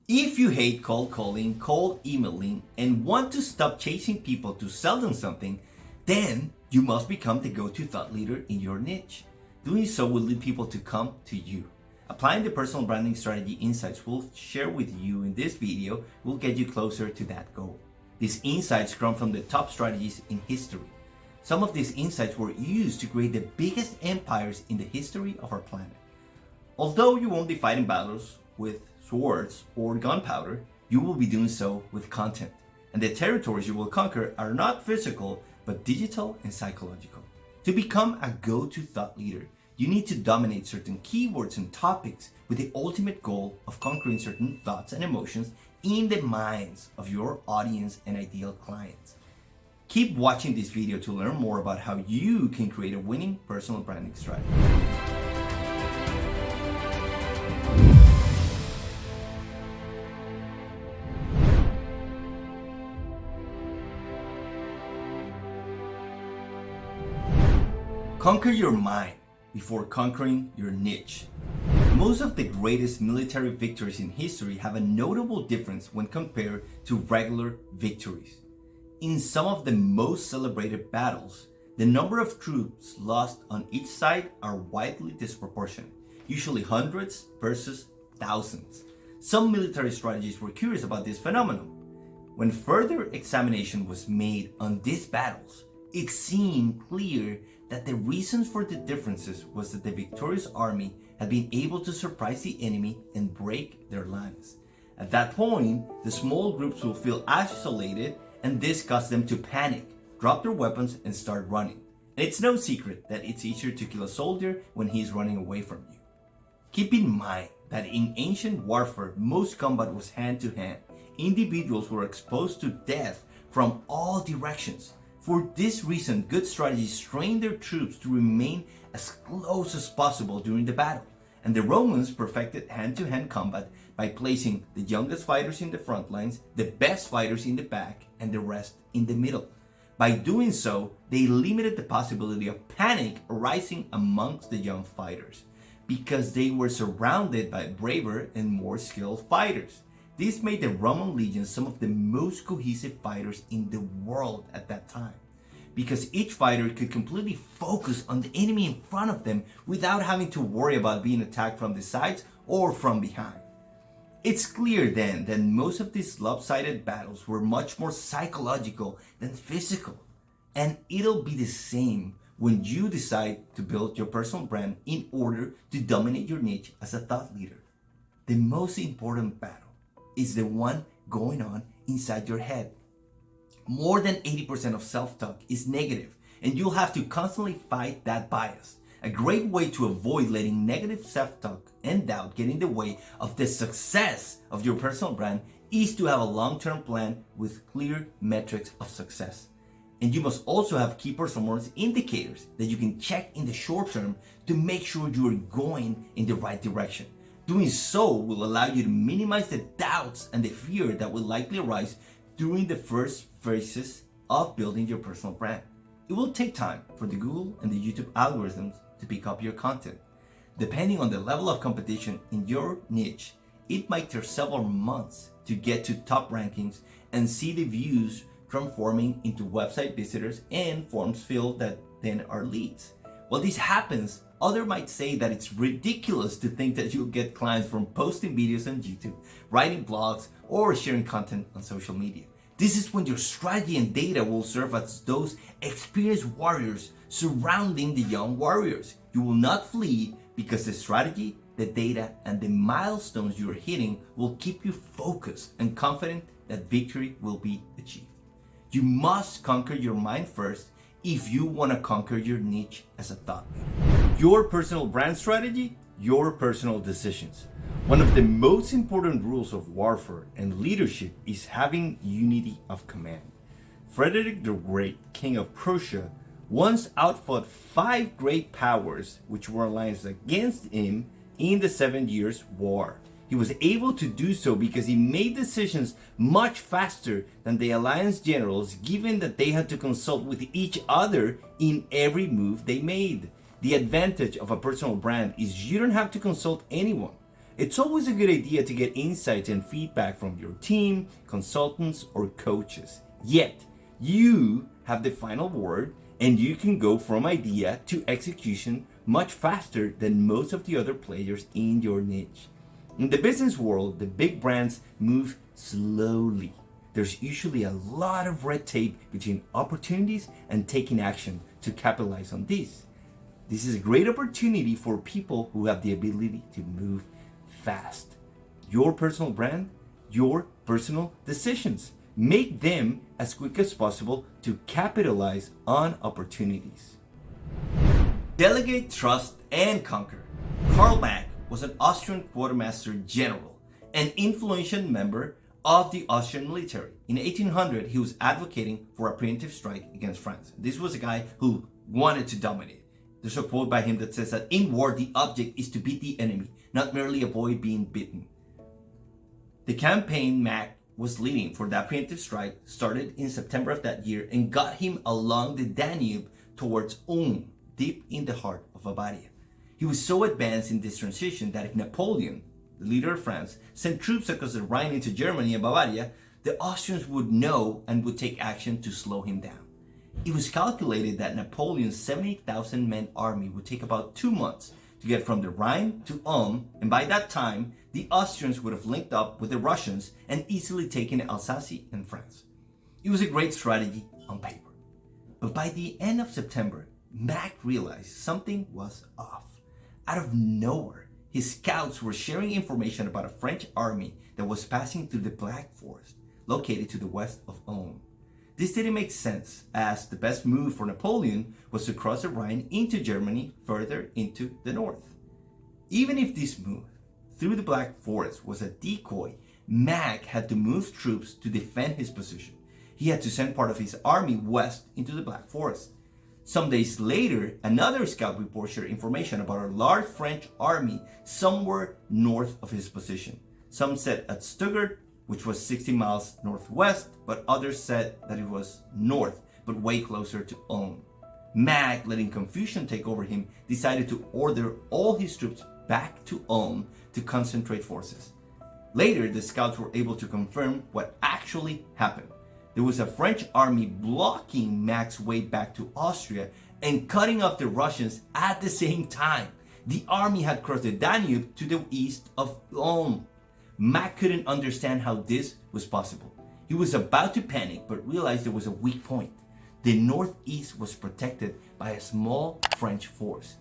If you hate cold calling, cold emailing, and want to stop chasing people to sell them something, then you must become the go-to thought leader in your niche. Doing so will lead people to come to you. Applying the personal branding strategy insights we'll share with you in this video will get you closer to that goal. These insights come from the top strategies in history. Some of these insights were used to create the biggest empires in the history of our planet. Although you won't be fighting battles with swords or gunpowder, you will be doing so with content. And the territories you will conquer are not physical, but digital and psychological. To become a go-to thought leader, you need to dominate certain keywords and topics with the ultimate goal of conquering certain thoughts and emotions in the minds of your audience and ideal clients. Keep watching this video to learn more about how you can create a winning personal branding strategy. Conquer your mind before conquering your niche. Most of the greatest military victories in history have a notable difference when compared to regular victories. In some of the most celebrated battles, the number of troops lost on each side are widely disproportionate, usually hundreds versus thousands. Some military strategists were curious about this phenomenon. When further examination was made on these battles, it seemed clear that the reason for the differences was that the victorious army had been able to surprise the enemy and break their lines. At that point, the small groups will feel isolated, and this caused them to panic, drop their weapons, and start running. And it's no secret that it's easier to kill a soldier when he's running away from you. Keep in mind that in ancient warfare, most combat was hand-to-hand. Individuals were exposed to death from all directions. For this reason, good strategists trained their troops to remain as close as possible during the battle. And the Romans perfected hand-to-hand combat by placing the youngest fighters in the front lines, the best fighters in the back, and the rest in the middle. By doing so, they limited the possibility of panic arising amongst the young fighters, because they were surrounded by braver and more skilled fighters. This made the Roman legions some of the most cohesive fighters in the world at that time, because each fighter could completely focus on the enemy in front of them without having to worry about being attacked from the sides or from behind. It's clear then that most of these lopsided battles were much more psychological than physical, and it'll be the same when you decide to build your personal brand in order to dominate your niche as a thought leader. The most important battle is the one going on inside your head. More than 80% of self-talk is negative, and you'll have to constantly fight that bias. A great way to avoid letting negative self-talk and doubt get in the way of the success of your personal brand is to have a long-term plan with clear metrics of success. And you must also have key performance indicators that you can check in the short term to make sure you are going in the right direction. Doing so will allow you to minimize the doubts and the fear that will likely arise during the first phases of building your personal brand. It will take time for the Google and the YouTube algorithms to pick up your content. Depending on the level of competition in your niche, it might take several months to get to top rankings and see the views transforming into website visitors and forms filled that then are leads. While this happens, others might say that it's ridiculous to think that you'll get clients from posting videos on YouTube, writing blogs, or sharing content on social media. This is when your strategy and data will serve as those experienced warriors surrounding the young warriors. You will not flee because the strategy, the data, and the milestones you're hitting will keep you focused and confident that victory will be achieved. You must conquer your mind first if you want to conquer your niche as a thought leader. Your personal brand strategy, your personal decisions. One of the most important rules of warfare and leadership is having unity of command. Frederick the Great, King of Prussia, once outfought 5 great powers which were allied against him in the 7 Years' War. He was able to do so because he made decisions much faster than the alliance generals, given that they had to consult with each other in every move they made. The advantage of a personal brand is you don't have to consult anyone. It's always a good idea to get insights and feedback from your team, consultants, or coaches. Yet, you have the final word, and you can go from idea to execution much faster than most of the other players in your niche. In the business world, the big brands move slowly. There's usually a lot of red tape between opportunities and taking action to capitalize on these. This is a great opportunity for people who have the ability to move fast. Your personal brand, your personal decisions. Make them as quick as possible to capitalize on opportunities. Delegate, trust, and conquer. Karl Marx was an Austrian quartermaster general, an influential member of the Austrian military. In 1800, he was advocating for a preemptive strike against France. This was a guy who wanted to dominate. There's a quote by him that says that in war, the object is to beat the enemy, not merely avoid being beaten. The campaign Mac was leading for that preemptive strike started in September of that year and got him along the Danube towards Ulm, deep in the heart of Bavaria. He was so advanced in this transition that if Napoleon, the leader of France, sent troops across the Rhine into Germany and Bavaria, the Austrians would know and would take action to slow him down. It was calculated that Napoleon's 70,000 men army would take about 2 months to get from the Rhine to Ulm, and by that time, the Austrians would have linked up with the Russians and easily taken Alsace and France. It was a great strategy on paper. But by the end of September, Mac realized something was off. Out of nowhere, his scouts were sharing information about a French army that was passing through the Black Forest, located to the west of Ulm. This didn't make sense, as the best move for Napoleon was to cross the Rhine into Germany, further into the north. Even if this move through the Black Forest was a decoy, Mac had to move troops to defend his position. He had to send part of his army west into the Black Forest. Some days later, another scout report shared information about a large French army somewhere north of his position. Some said at Stuttgart, which was 60 miles northwest, but others said that it was north, but way closer to Ulm. Mac, letting confusion take over him, decided to order all his troops back to Ulm to concentrate forces. Later, the scouts were able to confirm what actually happened. There was a French army blocking Mac's way back to Austria and cutting off the Russians at the same time. The army had crossed the Danube to the east of Ulm. Mac couldn't understand how this was possible. He was about to panic, but realized there was a weak point. The northeast was protected by a small French force.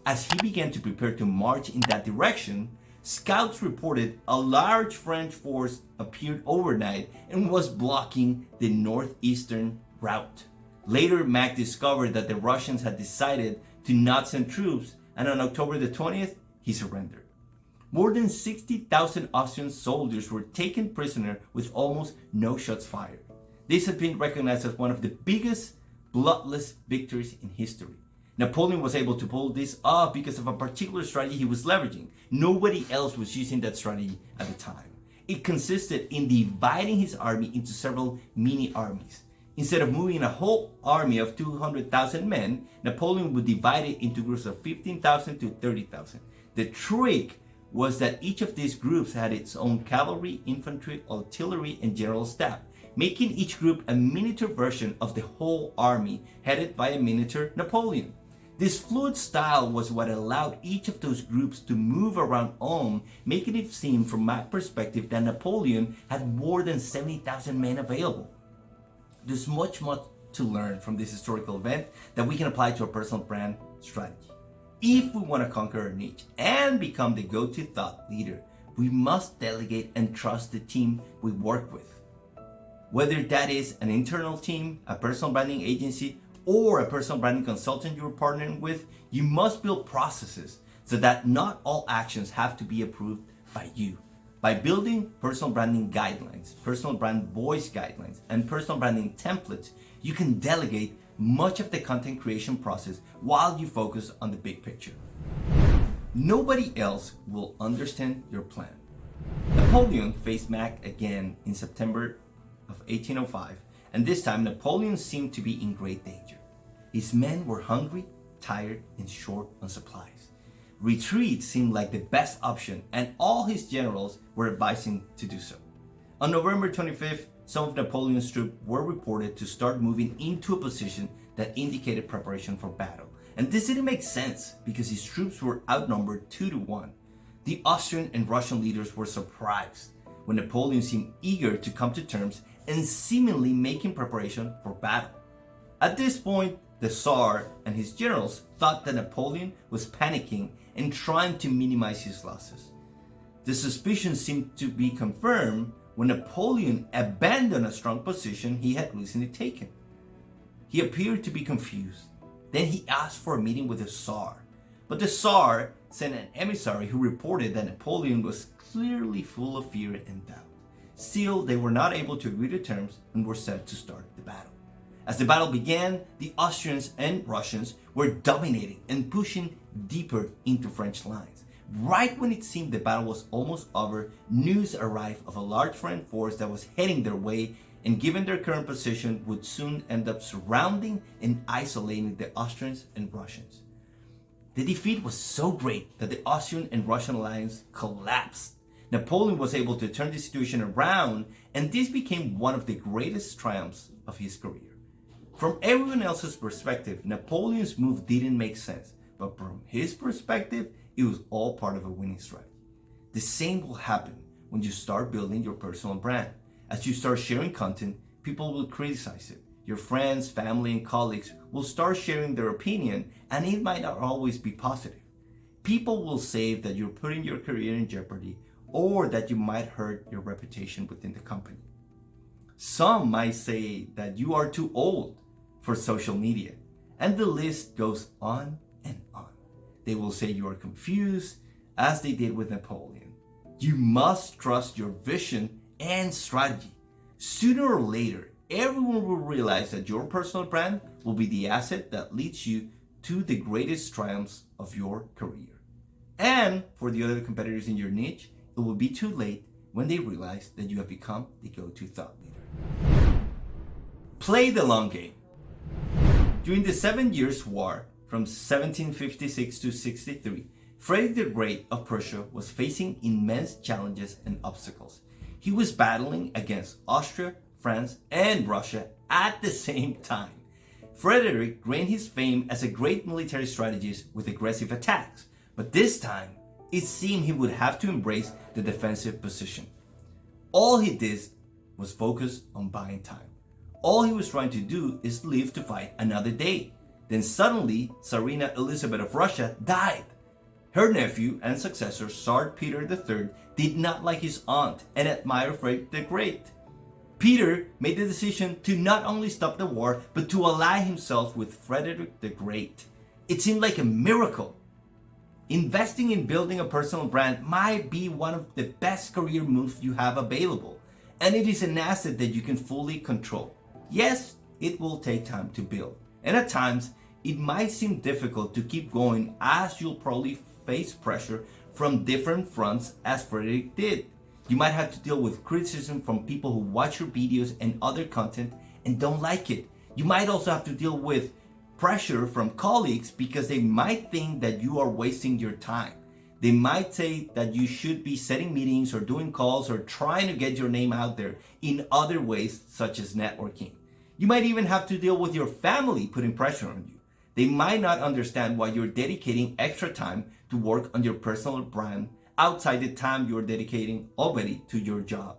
As he began to prepare to march in that direction, scouts reported a large French force appeared overnight and was blocking the northeastern route. Later, Mac discovered that the Russians had decided to not send troops, and on October the 20th, he surrendered. More than 60,000 Austrian soldiers were taken prisoner with almost no shots fired. This had been recognized as one of the biggest bloodless victories in history. Napoleon was able to pull this off because of a particular strategy he was leveraging. Nobody else was using that strategy at the time. It consisted in dividing his army into several mini armies. Instead of moving a whole army of 200,000 men, Napoleon would divide it into groups of 15,000 to 30,000. The trick was that each of these groups had its own cavalry, infantry, artillery, and general staff, making each group a miniature version of the whole army, headed by a miniature Napoleon. This fluid style was what allowed each of those groups to move around Ulm, making it seem from my perspective that Napoleon had more than 70,000 men available. There's much to learn from this historical event that we can apply to our personal brand strategy. If we want to conquer our niche and become the go-to thought leader, we must delegate and trust the team we work with. Whether that is an internal team, a personal branding agency, or a personal branding consultant you're partnering with, you must build processes so that not all actions have to be approved by you. By building personal branding guidelines, personal brand voice guidelines, and personal branding templates, you can delegate much of the content creation process while you focus on the big picture. Nobody else will understand your plan. Napoleon faced Mac again in September of 1805, and this time Napoleon seemed to be in great danger. His men were hungry, tired, and short on supplies. retreat seemed like the best option, and all his generals were advising to do so. On November 25th, some of Napoleon's troops were reported to start moving into a position that indicated preparation for battle. And this didn't make sense because his troops were outnumbered 2-1. The Austrian and Russian leaders were surprised when Napoleon seemed eager to come to terms and seemingly making preparation for battle. At this point, the Tsar and his generals thought that Napoleon was panicking and trying to minimize his losses. The suspicion seemed to be confirmed when Napoleon abandoned a strong position he had recently taken. He appeared to be confused. Then he asked for a meeting with the Tsar, but the Tsar sent an emissary who reported that Napoleon was clearly full of fear and doubt. Still, they were not able to agree to terms and were set to start the battle. As the battle began, the Austrians and Russians were dominating and pushing deeper into French lines. Right when it seemed the battle was almost over, news arrived of a large French force that was heading their way, and given their current position would soon end up surrounding and isolating the Austrians and Russians. The defeat was so great that the Austrian and Russian alliance collapsed. Napoleon was able to turn the situation around, and this became one of the greatest triumphs of his career. From everyone else's perspective, Napoleon's move didn't make sense, but from his perspective, it was all part of a winning strategy. The same will happen when you start building your personal brand. As you start sharing content, people will criticize it. Your friends, family, and colleagues will start sharing their opinion, and it might not always be positive. People will say that you're putting your career in jeopardy or that you might hurt your reputation within the company. Some might say that you are too old for social media, and the list goes on and on. They will say you are confused, as they did with Napoleon. You must trust your vision and strategy. Sooner or later, everyone will realize that your personal brand will be the asset that leads you to the greatest triumphs of your career. And for the other competitors in your niche, it will be too late when they realize that you have become the go-to thought leader. Play the long game. During the 7 Years' War, from 1756 to 63, Frederick the Great of Prussia was facing immense challenges and obstacles. He was battling against Austria, France, and Russia at the same time. Frederick gained his fame as a great military strategist with aggressive attacks, but this time, it seemed he would have to embrace the defensive position. All he did was focus on buying time. All he was trying to do is live to fight another day. Then suddenly, Tsarina Elizabeth of Russia died. Her nephew and successor, Tsar Peter III, did not like his aunt and admired Frederick the Great. Peter made the decision to not only stop the war, but to ally himself with Frederick the Great. It seemed like a miracle. Investing in building a personal brand might be one of the best career moves you have available, and it is an asset that you can fully control. Yes, it will take time to build, and at times, it might seem difficult to keep going, as you'll probably face pressure from different fronts as Frederick did. You might have to deal with criticism from people who watch your videos and other content and don't like it. You might also have to deal with pressure from colleagues because they might think that you are wasting your time. They might say that you should be setting meetings or doing calls or trying to get your name out there in other ways, such as networking. You might even have to deal with your family putting pressure on you. They might not understand why you're dedicating extra time to work on your personal brand outside the time you're dedicating already to your job.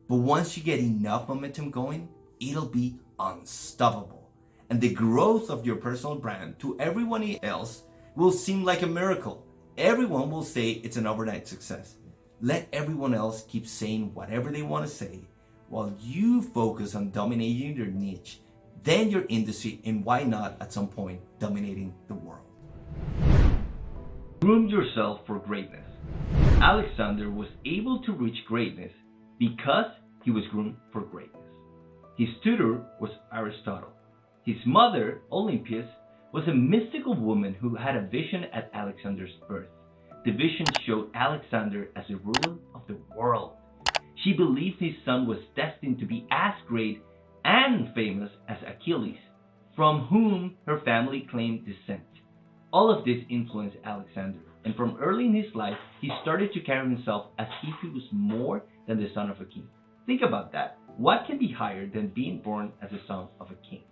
But once you get enough momentum going, it'll be unstoppable. And the growth of your personal brand to everyone else will seem like a miracle. Everyone will say it's an overnight success. Let everyone else keep saying whatever they want to say while you focus on dominating your niche, then your industry, and why not at some point dominating the world. Groom yourself for greatness. Alexander was able to reach greatness because he was groomed for greatness. His tutor was Aristotle. His mother, Olympias, was a mystical woman who had a vision at Alexander's birth. The vision showed Alexander as a ruler of the world. She believed his son was destined to be as great and famous as Achilles, from whom her family claimed descent. All of this influenced Alexander. and from early in his life, he started to carry himself as if he was more than the son of a king. Think about that. What can be higher than being born as the son of a king?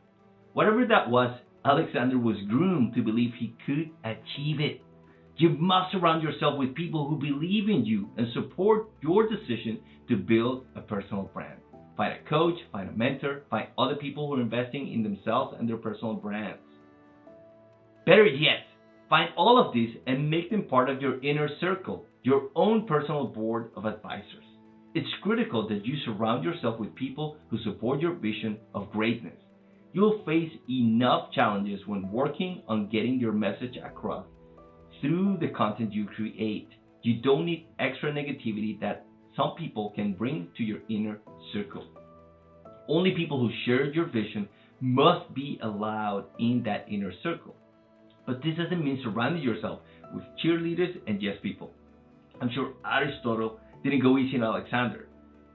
Whatever that was, Alexander was groomed to believe he could achieve it. You must surround yourself with people who believe in you and support your decision to build a personal brand. Find a coach, find a mentor, find other people who are investing in themselves and their personal brands. Better yet, find all of these and make them part of your inner circle, your own personal board of advisors. It's critical that you surround yourself with people who support your vision of greatness. You'll face enough challenges when working on getting your message across through the content you create. You don't need extra negativity that some people can bring to your inner circle. Only people who share your vision must be allowed in that inner circle. But this doesn't mean surrounding yourself with cheerleaders and yes people. I'm sure Aristotle didn't go easy on Alexander.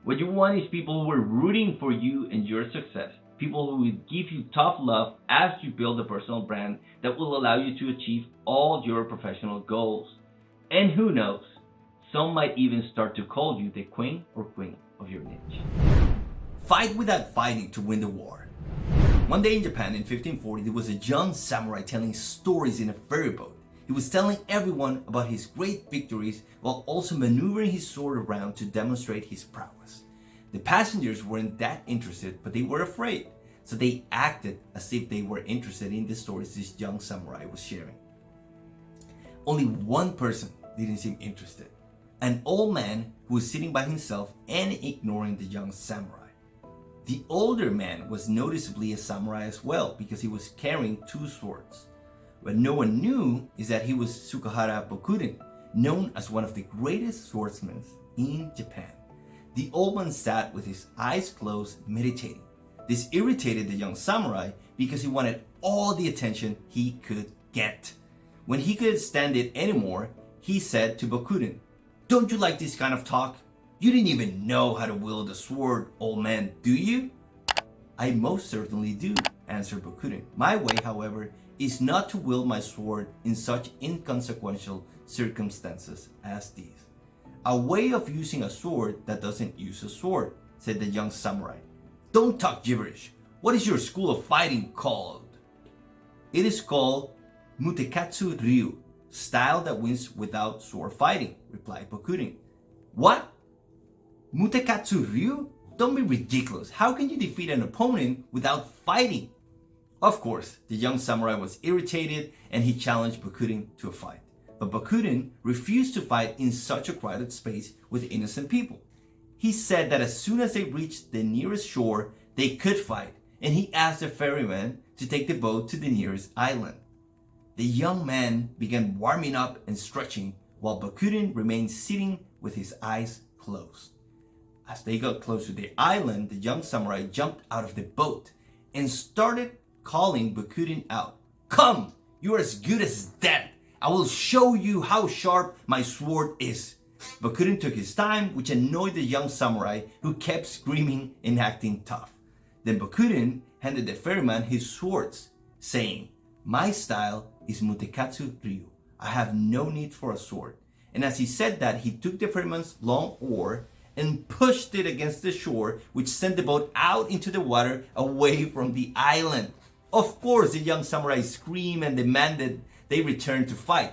What you want is people who are rooting for you and your success. People who will give you tough love as you build a personal brand that will allow you to achieve all your professional goals. And who knows, some might even start to call you the queen or queen of your niche. Fight without fighting to win the war. One day in Japan in 1540, there was a young samurai telling stories in a ferry boat. He was telling everyone about his great victories while also maneuvering his sword around to demonstrate his prowess. The passengers weren't that interested, but they were afraid, so they acted as if they were interested in the stories this young samurai was sharing. Only one person didn't seem interested, an old man who was sitting by himself and ignoring the young samurai. The older man was noticeably a samurai as well because he was carrying two swords. What no one knew is that he was Tsukahara Bokurin, known as one of the greatest swordsmen in Japan. The old man sat with his eyes closed, meditating. This irritated the young samurai because he wanted all the attention he could get. When he couldn't stand it anymore, he said to Bokurin, "Don't you like this kind of talk? You didn't even know how to wield a sword, old man, do you?" "I most certainly do," answered Bokurin. "My way, however, is not to wield my sword in such inconsequential circumstances as these." "A way of using a sword that doesn't use a sword," said the young samurai. "Don't talk gibberish. What is your school of fighting called?" "It is called Mutekatsu Ryu, style that wins without sword fighting," replied Bokurin. "What? Mutekatsu Ryu? Don't be ridiculous. How can you defeat an opponent without fighting?" Of course, the young samurai was irritated and he challenged Bokurin to a fight. But Bokurin refused to fight in such a crowded space with innocent people. He said that as soon as they reached the nearest shore, they could fight, and he asked the ferryman to take the boat to the nearest island. The young man began warming up and stretching, while Bokurin remained sitting with his eyes closed. As they got close to the island, the young samurai jumped out of the boat and started calling Bokurin out. "Come, you are as good as dead. I will show you how sharp my sword is." Bokurin took his time, which annoyed the young samurai, who kept screaming and acting tough. Then Bokurin handed the ferryman his swords, saying, "My style is Mutekatsu Ryu. I have no need for a sword." And as he said that, he took the ferryman's long oar and pushed it against the shore, which sent the boat out into the water away from the island. Of course, the young samurai screamed and demanded they return to fight.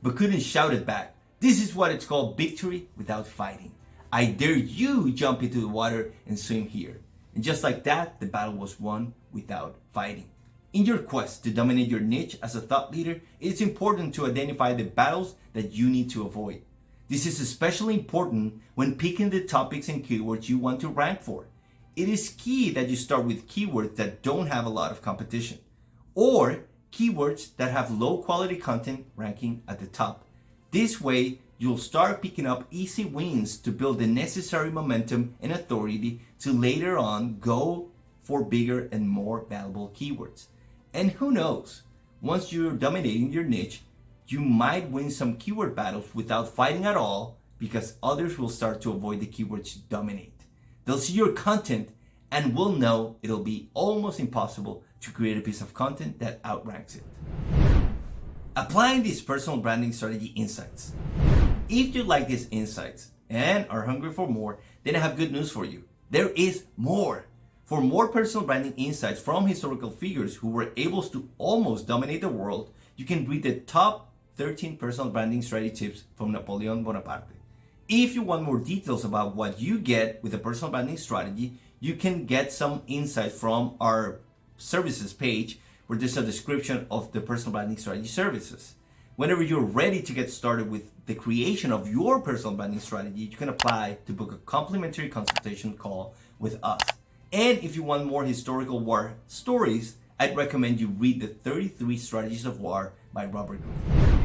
Bokurin shouted back, "This is what it's called victory without fighting. I dare you jump into the water and swim here." And just like that, the battle was won without fighting. In your quest to dominate your niche as a thought leader, it's important to identify the battles that you need to avoid. This is especially important when picking the topics and keywords you want to rank for. It is key that you start with keywords that don't have a lot of competition, or keywords that have low quality content ranking at the top. This way, you'll start picking up easy wins to build the necessary momentum and authority to later on go for bigger and more valuable keywords. And who knows, once you're dominating your niche, you might win some keyword battles without fighting at all because others will start to avoid the keywords you dominate. They'll see your content and will know it'll be almost impossible to create a piece of content that outranks it. Applying these personal branding strategy insights. If you like these insights and are hungry for more, then I have good news for you. There is more. For more personal branding insights from historical figures who were able to almost dominate the world, you can read the top 13 personal branding strategy tips from Napoleon Bonaparte. If you want more details about what you get with a personal branding strategy, you can get some insights from our services page where there's a description of the personal branding strategy services. Whenever you're ready to get started with the creation of your personal branding strategy, you can apply to book a complimentary consultation call with us. And if you want more historical war stories, I'd recommend you read the 33 Strategies of War by Robert Greene.